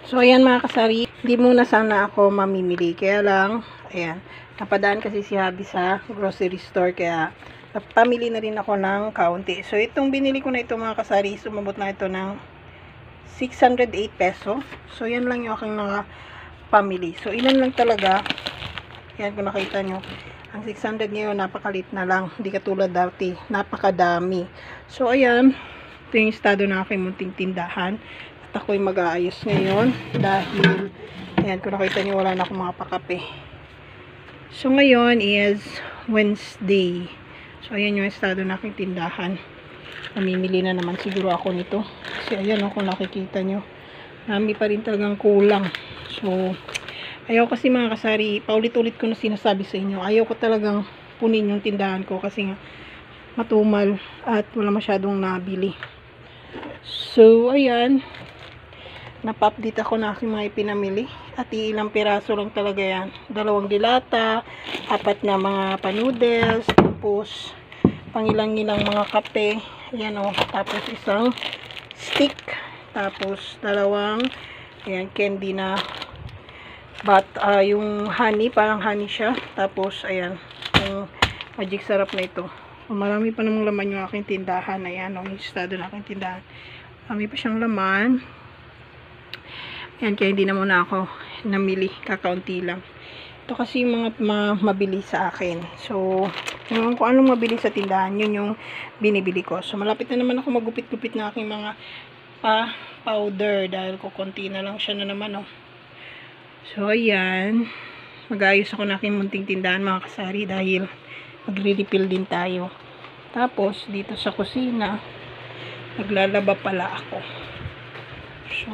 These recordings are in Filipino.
So, ayan mga kasari, hindi muna sana ako mamimili. Kaya lang, ayan, napadaan kasi si Habi sa grocery store. Kaya, pamili na rin ako ng kaunti. So, itong binili ko na ito mga kasari, sumabot na ito ng 608 peso. So, yan lang yung aking pamili. So, ilan lang talaga. Yan, kung nakita nyo. Ang 600 ngayon, napakalit na lang. Hindi katulad dati. Napakadami. So, ayan. Ito yung estado na aking munting tindahan. At ako'y mag-aayos ngayon. Dahil, ayan, kung nakita nyo, wala na akong mga pakape. So, ngayon is Wednesday. So, ayan yung estado na aking tindahan. Mamimili na naman siguro ako nito. Kasi, ayan, kung nakikita nyo. Dami pa rin talagang kulang. So, ayaw kasi mga kasari, paulit-ulit ko na sinasabi sa inyo, ayaw ko talagang punin yung tindahan ko kasi nga matumal at wala masyadong nabili. So, ayan, napa-update ako na aking mga ipinamili at ilang piraso lang talaga yan. 2 dilata, 4 na mga pa-noodles, tapos pangilang-ilang mga kape, ayan o, tapos isang stick, tapos 2, ayan, candy na yung honey, parang honey siya. Tapos, ayan, yung magic sarap na ito. Marami pa namang laman yung aking tindahan. Ayan, yung estado na aking tindahan. Marami pa siyang laman. Ayan, kaya hindi na muna ako namili. Kakaunti lang. Ito kasi yung mga mabili sa akin. So, kung anong mabili sa tindahan, yun yung binibili ko. So, malapit na naman ako magupit-gupit na aking mga powder. Dahil kukunti na lang siya na naman, oh. So, ayan. Mag-ayos ako na aking munting tindahan mga kasari dahil magre-refill din tayo. Tapos, dito sa kusina, naglalaba pala ako. So,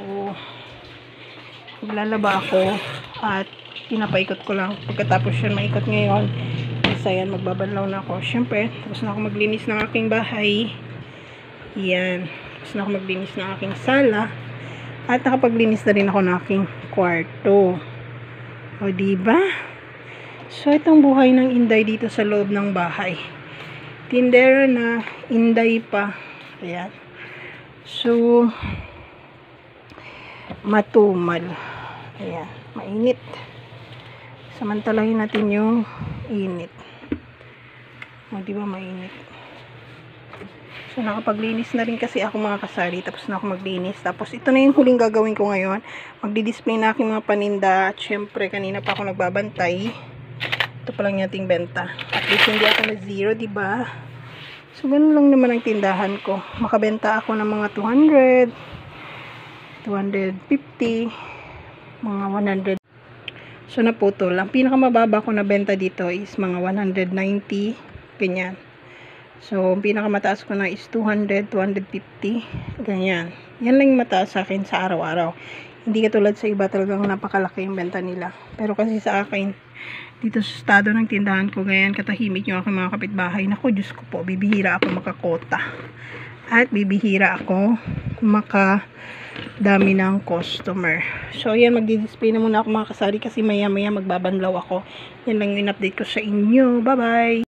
naglalaba ako at pinapaikot ko lang. Pagkatapos yun, maikot ngayon. Kasi ayan, magbabanlaw na ako. Siyempre, tapos na ako maglinis ng aking bahay. Ayan. Tapos na ako maglinis ng aking sala. At nakapaglinis na rin ako ng aking kwarto. O, diba? So, itong buhay ng inday dito sa loob ng bahay. Tindera na inday pa. Ayan. So, matumal. Ayan. Mainit. Samantalahin natin yung init. O, diba mainit? So, nakapaglinis na rin kasi ako mga kasari. Tapos na ako maglinis. Tapos, ito na yung huling gagawin ko ngayon. Magdi-display na aking mga paninda. At syempre, kanina pa ako nagbabantay. Ito pa lang yung ating benta. At least, hindi ako na zero, diba? So, ganun lang naman ang tindahan ko. Makabenta ako ng mga 200, 250, mga 100. So, naputol. Ang pinakamababa ko na benta dito is mga 190. Ganyan. So, pinakamataas ko na is 200, 250. Ganyan. Yan lang yung mataas sa akin sa araw-araw. Hindi katulad sa iba talagang napakalaki yung benta nila. Pero kasi sa akin, dito sa estado ng tindahan ko, ganyan katahimik yung aking mga kapitbahay. Naku, Diyos ko po, bibihira ako makakota. At bibihira ako makadami ng customer. So, yan, magdi-display na muna ako mga kasari kasi maya-maya magbabanlaw ako. Yan lang yung update ko sa inyo. Bye-bye!